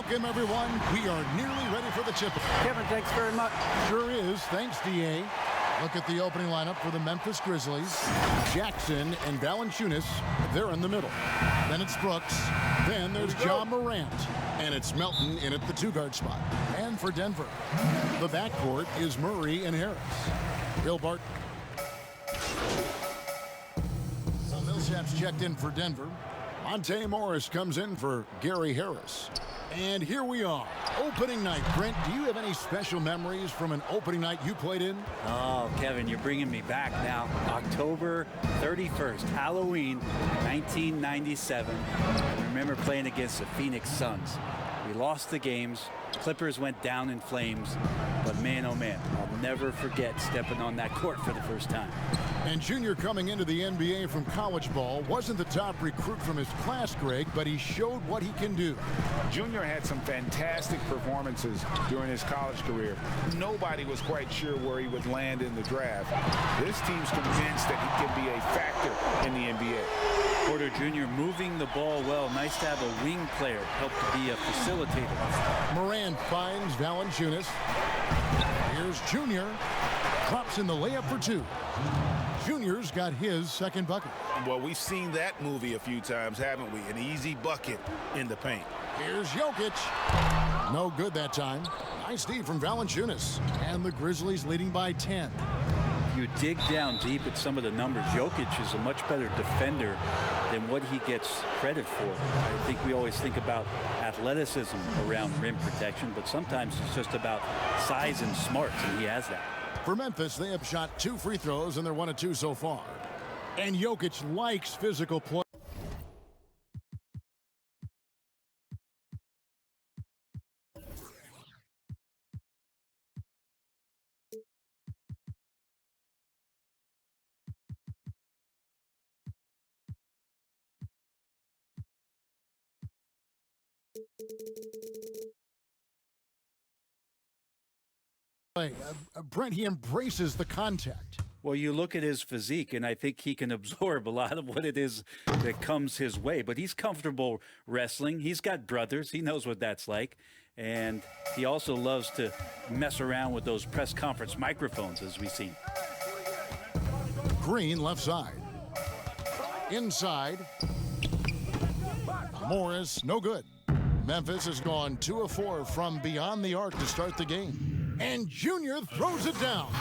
Welcome, everyone. We are nearly ready for the tip. Kevin, thanks very much. Sure is. Thanks, D.A. Look at the opening lineup for the Memphis Grizzlies. Jackson and Valanciunas, they're in the middle. Then it's Brooks. Then there's John Morant. And it's Melton in at the two-guard spot. And for Denver, the backcourt is Murray and Harris. Bill Barton. Millsap's checked in for Denver. Monte Morris comes in for Gary Harris. And here we are, opening night. Brent, do you have any special memories from an opening night you played in? Oh, Kevin, you're bringing me back now. October 31st, Halloween, 1997. I remember playing against the Phoenix Suns. We lost the games. Clippers went down in flames. But man, oh man, I'll never forget stepping on that court for the first time. And Junior coming into the NBA from college ball wasn't the top recruit from his class, Greg, but he showed what he can do. Junior had some fantastic performances during his college career. Nobody was quite sure where he would land in the draft. This team's convinced that he can be a factor in the NBA. Porter Jr. moving the ball well. Nice to have a wing player help to be a facilitator. Moran finds Valanciunas. Here's Junior. Drops in the layup for two. Junior's got his second bucket. Well, we've seen that movie a few times, haven't we? An easy bucket in the paint. Here's Jokic. No good that time. Nice D from Valanciunas. And the Grizzlies leading by 10. You dig down deep at some of the numbers. Jokic is a much better defender than what he gets credit for. I think we always think about athleticism around rim protection, but sometimes it's just about size and smarts, and he has that. For Memphis, they have shot 2 free throws, and they're 1 of 2 so far. And Jokic likes physical play. Brent, he embraces the contact. Well, you look at his physique, and I think he can absorb a lot of what it is that comes his way. But he's comfortable wrestling. He's got brothers. He knows what that's like. And he also loves to mess around with those press conference microphones, as we've seen. Green left side. Inside. Morris, no good. Memphis has gone 2 of 4 from beyond the arc to start the game. And Junior throws it down.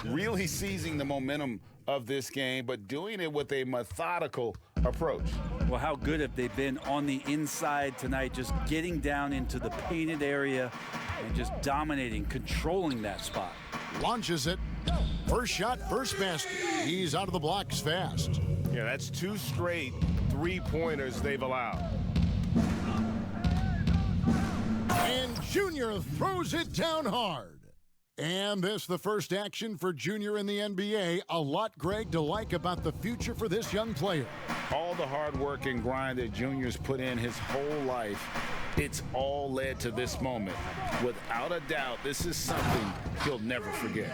Really seizing the momentum of this game, but doing it with a methodical approach. Well, how good have they been on the inside tonight, just getting down into the painted area and just dominating, controlling that spot. Launches it. First shot, first basket. He's out of the blocks fast. Yeah, that's 2 straight three-pointers they've allowed. And Junior throws it down hard. And this the first action for Junior in the NBA. A lot, Greg, to like about the future for this young player. All the hard work and grind that Junior's put in his whole life, it's all led to this moment. Without a doubt, this is something he'll never forget.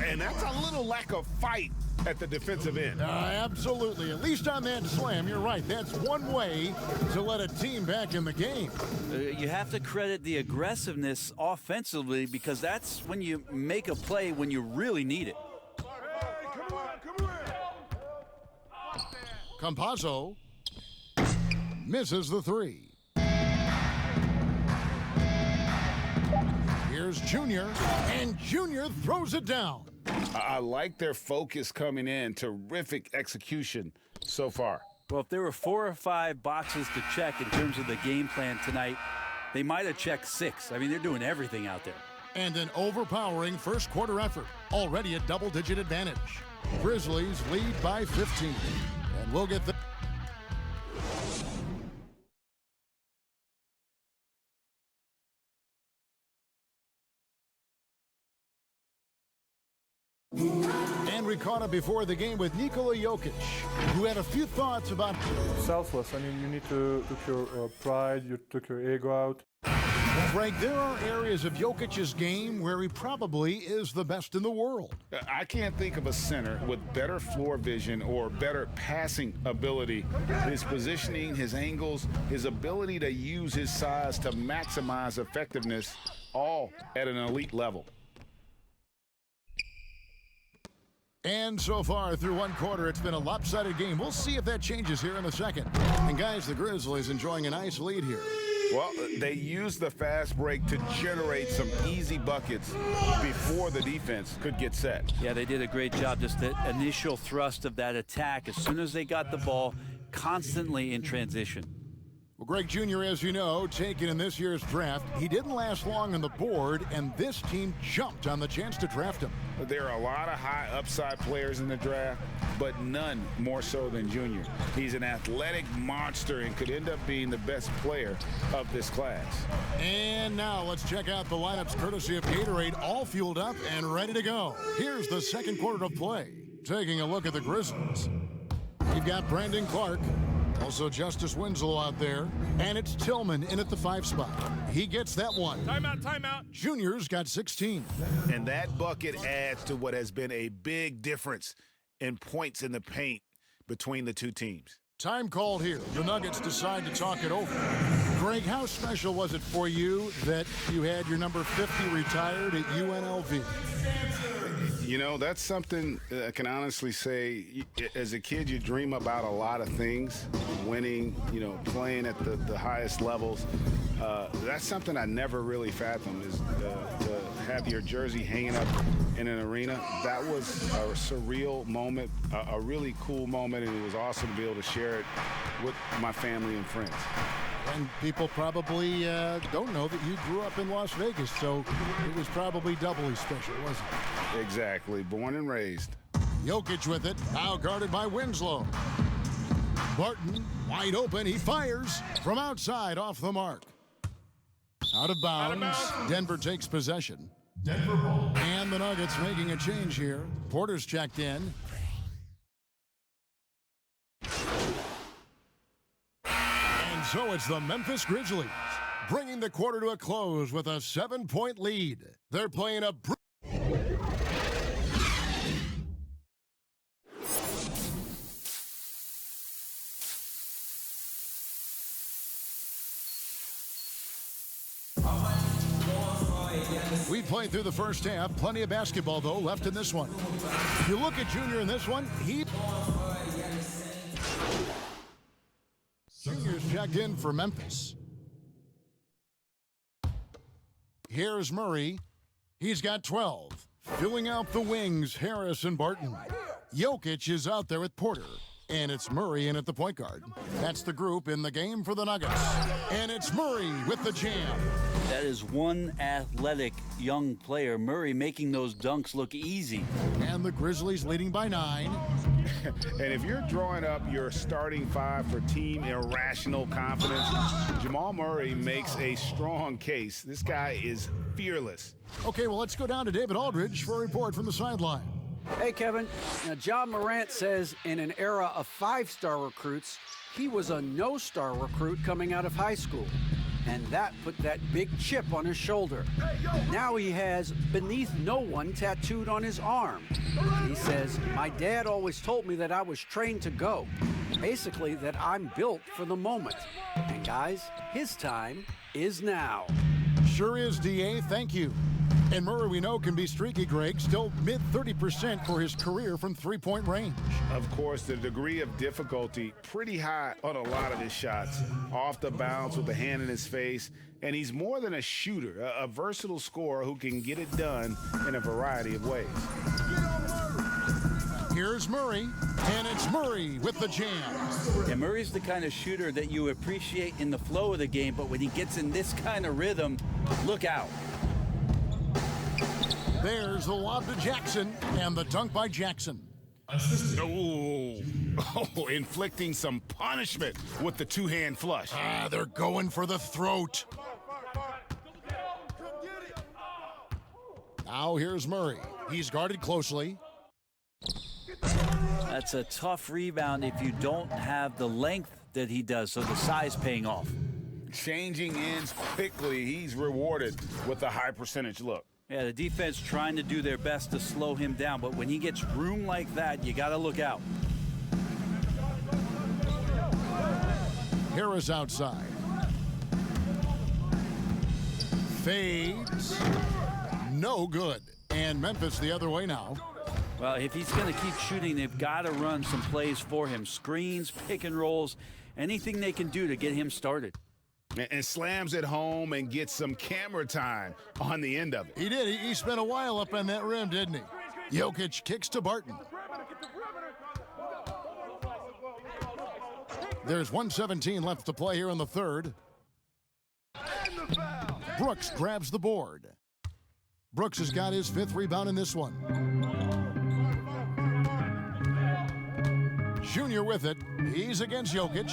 And that's a little lack of fight at the defensive end. Absolutely. At least on that slam, you're right. That's one way to let a team back in the game. You have to credit the aggressiveness offensively, because that's when you make a play when you really need it. Campazzo misses the 3. Here's Junior, and Junior throws it down. I like their focus coming in. Terrific execution so far. Well, if there were 4 or 5 boxes to check in terms of the game plan tonight, they might have checked 6. I mean, they're doing everything out there. And an overpowering first quarter effort. Already a double-digit advantage. Grizzlies lead by 15. And we'll get the... And we caught up before the game with Nikola Jokic, who had a few thoughts about... Selfless. I mean, you need to took your pride, you took your ego out. Greg, there are areas of Jokic's game where he probably is the best in the world. I can't think of a center with better floor vision or better passing ability. His positioning, his angles, his ability to use his size to maximize effectiveness, all at an elite level. And so far through one quarter, it's been a lopsided game. We'll see if that changes here in a second. And guys, the Grizzlies enjoying a nice lead here. Well, they used the fast break to generate some easy buckets before the defense could get set. Yeah, they did a great job. Just the initial thrust of that attack, as soon as they got the ball, constantly in transition. Well, Greg Jr., as you know, taken in this year's draft, he didn't last long on the board, and this team jumped on the chance to draft him. There are a lot of high upside players in the draft, but none more so than Junior. He's an athletic monster and could end up being the best player of this class. And now let's check out the lineups courtesy of Gatorade, all fueled up and ready to go. Here's the second quarter of play. Taking a look at the Grizzlies. You've got Brandon Clark. Also Justice Winslow out there. And it's Tillman in at the 5 spot. He gets that one. Timeout. Junior's got 16. And that bucket adds to what has been a big difference in points in the paint between the two teams. Time called here. The Nuggets decide to talk it over. Greg, how special was it for you that you had your number 50 retired at UNLV? You know, that's something I can honestly say. As a kid, you dream about a lot of things, winning, you know, playing at the highest levels. That's something I never really fathomed, is to have your jersey hanging up in an arena. That was a surreal moment, a really cool moment, and it was awesome to be able to share it with my family and friends. And people probably don't know that you grew up in Las Vegas, so it was probably doubly special, wasn't it? Exactly. Born and raised. Jokic with it, now guarded by Winslow. Barton, wide open, he fires from outside off the mark. Out of bounds. Denver takes possession. Denver ball. And the Nuggets making a change here. Porter's checked in. And so it's the Memphis Grizzlies, bringing the quarter to a close with a 7-point lead. They're playing a We played through the first half. Plenty of basketball, though, left in this one. If you look at Junior in this one, Junior's checked in for Memphis. Here's Murray. He's got 12. Filling out the wings, Harris and Barton. Jokic is out there with Porter. And it's Murray in at the point guard. That's the group in the game for the Nuggets. And it's Murray with the jam. That is one athletic young player. Murray making those dunks look easy. And the Grizzlies leading by 9. And if you're drawing up your starting 5 for team irrational confidence, Jamal Murray makes a strong case. This guy is fearless. Okay, well, let's go down to David Aldridge for a report from the sideline. Hey, Kevin. Now, Ja Morant says in an era of 5-star recruits, he was a no-star recruit coming out of high school. And that put that big chip on his shoulder. Now he has beneath no one tattooed on his arm. He says, my dad always told me that I was trained to go. Basically, that I'm built for the moment. And guys, his time is now. Sure is, DA. Thank you. And Murray, we know, can be streaky, Greg. Still mid-30% for his career from three-point range. Of course, the degree of difficulty pretty high on a lot of his shots. Off the bounce with the hand in his face. And he's more than a shooter, a versatile scorer who can get it done in a variety of ways. Here's Murray, and it's Murray with the jam. And Murray's the kind of shooter that you appreciate in the flow of the game, but when he gets in this kind of rhythm, look out. There's the lob to Jackson, and the dunk by Jackson. Oh, inflicting some punishment with the two-hand flush. They're going for the throat. Now here's Murray. He's guarded closely. That's a tough rebound if you don't have the length that he does, so the size paying off. changing ends quickly. He's rewarded with a high percentage look. Yeah, the defense trying to do their best to slow him down, but when he gets room like that, you got to look out. Harris outside. Fades. No good. And Memphis the other way now. Well, if he's going to keep shooting, they've got to run some plays for him. Screens, pick and rolls, anything they can do to get him started. And slams it home and gets some camera time on the end of it. He did. He spent a while up on that rim, didn't he? Jokic kicks to Barton. There's 1:17 left to play here in the third. Brooks grabs the board. Brooks has got his 5th rebound in this one. Junior with it. He's against Jokic.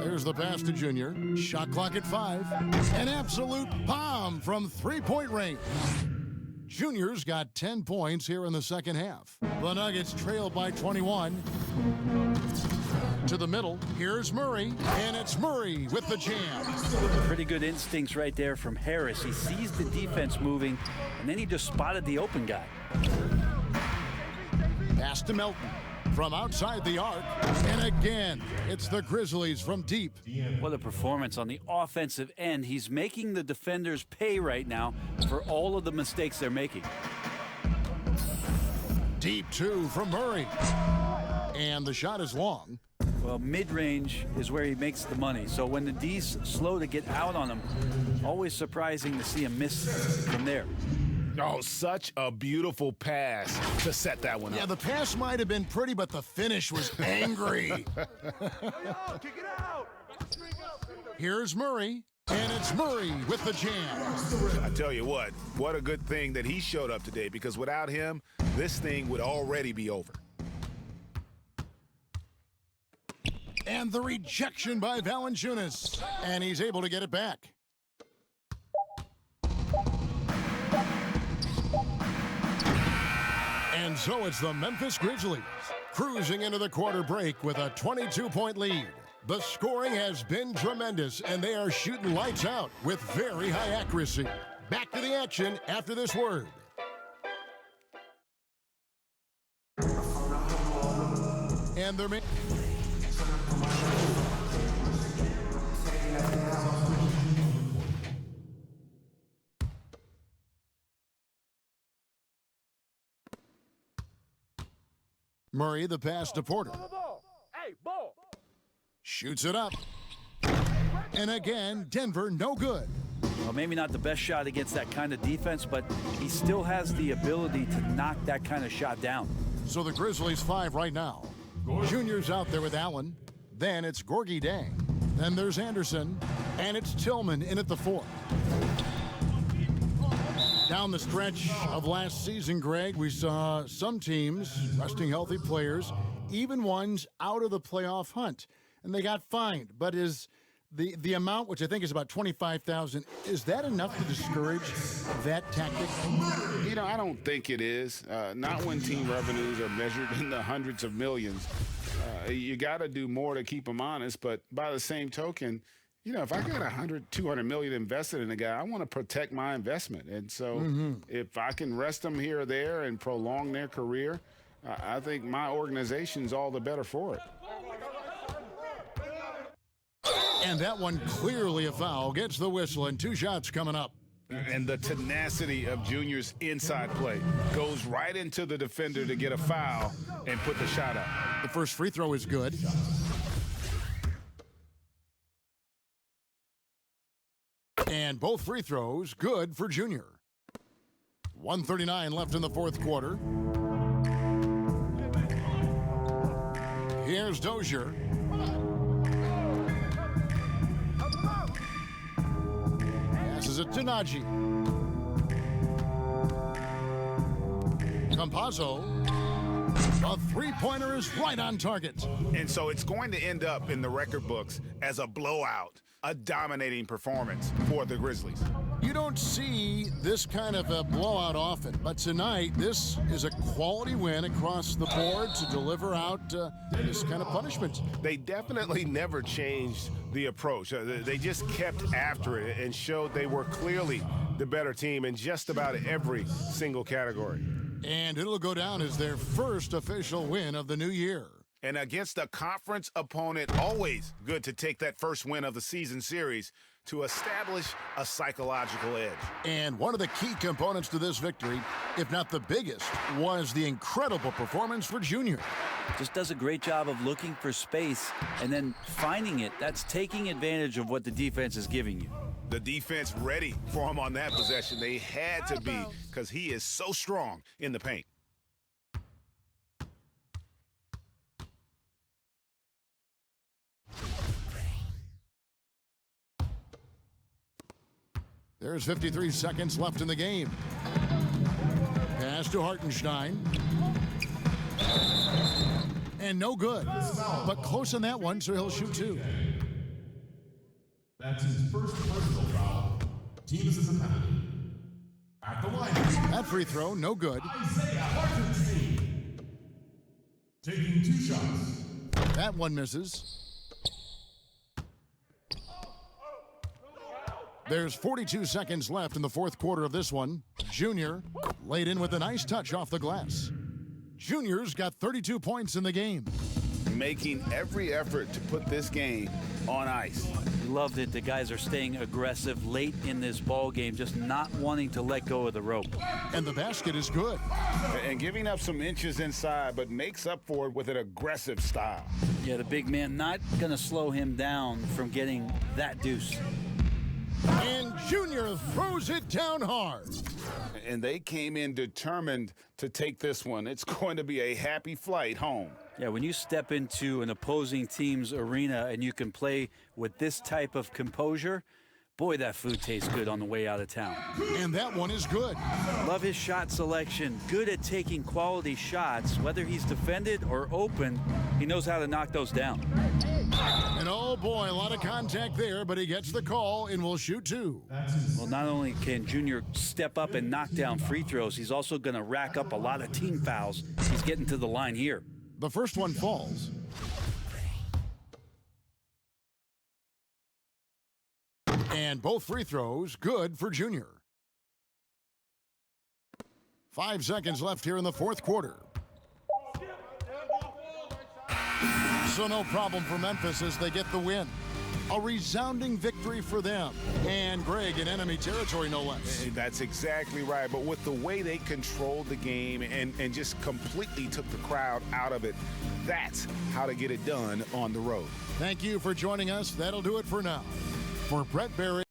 There's the pass to Junior. Shot clock at 5. An absolute bomb from three-point range. Junior's got 10 points here in the second half. The Nuggets trail by 21. To the middle, here's Murray, and it's Murray with the jam. Pretty good instincts right there from Harris. He sees the defense moving, and then he just spotted the open guy. Pass to Melton from outside the arc, and again, it's the Grizzlies from deep. What a performance on the offensive end. He's making the defenders pay right now for all of the mistakes they're making. Deep 2 from Murray, and the shot is long. Well, mid-range is where he makes the money. So when the D's slow to get out on him, always surprising to see him miss from there. Oh, such a beautiful pass to set that one up. Yeah, the pass might have been pretty, but the finish was angry. Here's Murray, and it's Murray with the jam. I tell you what a good thing that he showed up today, because without him, this thing would already be over. And the rejection by Valanciunas, and he's able to get it back. And so it's the Memphis Grizzlies cruising into the quarter break with a 22-point lead. The scoring has been tremendous, and they are shooting lights out with very high accuracy. Back to the action after this word. And they're Murray, the pass to Porter. Shoots it up. And again, Denver, no good. Well, maybe not the best shot against that kind of defense, but he still has the ability to knock that kind of shot down. So the Grizzlies 5 right now. Junior's out there with Allen. Then it's Gorgie Dang. Then there's Anderson. And it's Tillman in at the 4. Down the stretch of last season, Greg, we saw some teams resting healthy players, even ones out of the playoff hunt, and they got fined. But is the amount, which I think is about $25,000, is that enough to discourage that tactic? You know, I don't think it is. Not when team revenues are measured in the hundreds of millions. You got to do more to keep them honest. But by the same token, you know, if I got $200 million invested in a guy, I want to protect my investment. And so if I can rest them here or there and prolong their career, I think my organization's all the better for it. And that one clearly a foul. Gets the whistle, and 2 shots coming up. And the tenacity of Junior's inside play goes right into the defender to get a foul and put the shot up. The first free throw is good. And both free throws good for Junior. 1:39 left in the fourth quarter. Here's Dozier. Passes it to Najee. Campazzo. A three-pointer is right on target. And so it's going to end up in the record books as a blowout, a dominating performance for the Grizzlies. You don't see this kind of a blowout often, but tonight this is a quality win across the board to deliver out this kind of punishment. They definitely never changed the approach. They just kept after it and showed they were clearly the better team in just about every single category. And it'll go down as their first official win of the new year. And against a conference opponent, always good to take that first win of the season series to establish a psychological edge. And one of the key components to this victory, if not the biggest, was the incredible performance for Junior. Just does a great job of looking for space and then finding it. That's taking advantage of what the defense is giving you. The defense ready for him on that possession. They had to be, because he is so strong in the paint. There's 53 seconds left in the game. Pass to Hartenstein. And no good. But close on that one, so he'll shoot two. That's his first personal foul. Team assistant penalty. At the line. That free throw, no good. Isaiah Hartenstein. Taking 2 shots. That one misses. There's 42 seconds left in the fourth quarter of this one. Junior laid in with a nice touch off the glass. Junior's got 32 points in the game. Making every effort to put this game on ice. Loved it. The guys are staying aggressive late in this ball game, just not wanting to let go of the rope. And the basket is good. And giving up some inches inside, but makes up for it with an aggressive style. Yeah, the big man not going to slow him down from getting that deuce. And Junior throws it down hard. And they came in determined to take this one. It's going to be a happy flight home. Yeah, when you step into an opposing team's arena and you can play with this type of composure, boy, that food tastes good on the way out of town. And that one is good. Love his shot selection. Good at taking quality shots. Whether he's defended or open, he knows how to knock those down. And oh boy, a lot of contact there, but he gets the call and will shoot two. Well, not only can Junior step up and knock down free throws, he's also going to rack up a lot of team fouls. He's getting to the line here. The first one falls. And both free throws good for Junior. 5 seconds left here in the fourth quarter. So no problem for Memphis as they get the win. A resounding victory for them. And Greg in enemy territory, no less. That's exactly right. But with the way they controlled the game and just completely took the crowd out of it, that's how to get it done on the road. Thank you for joining us. That'll do it for now. For Brett Berry.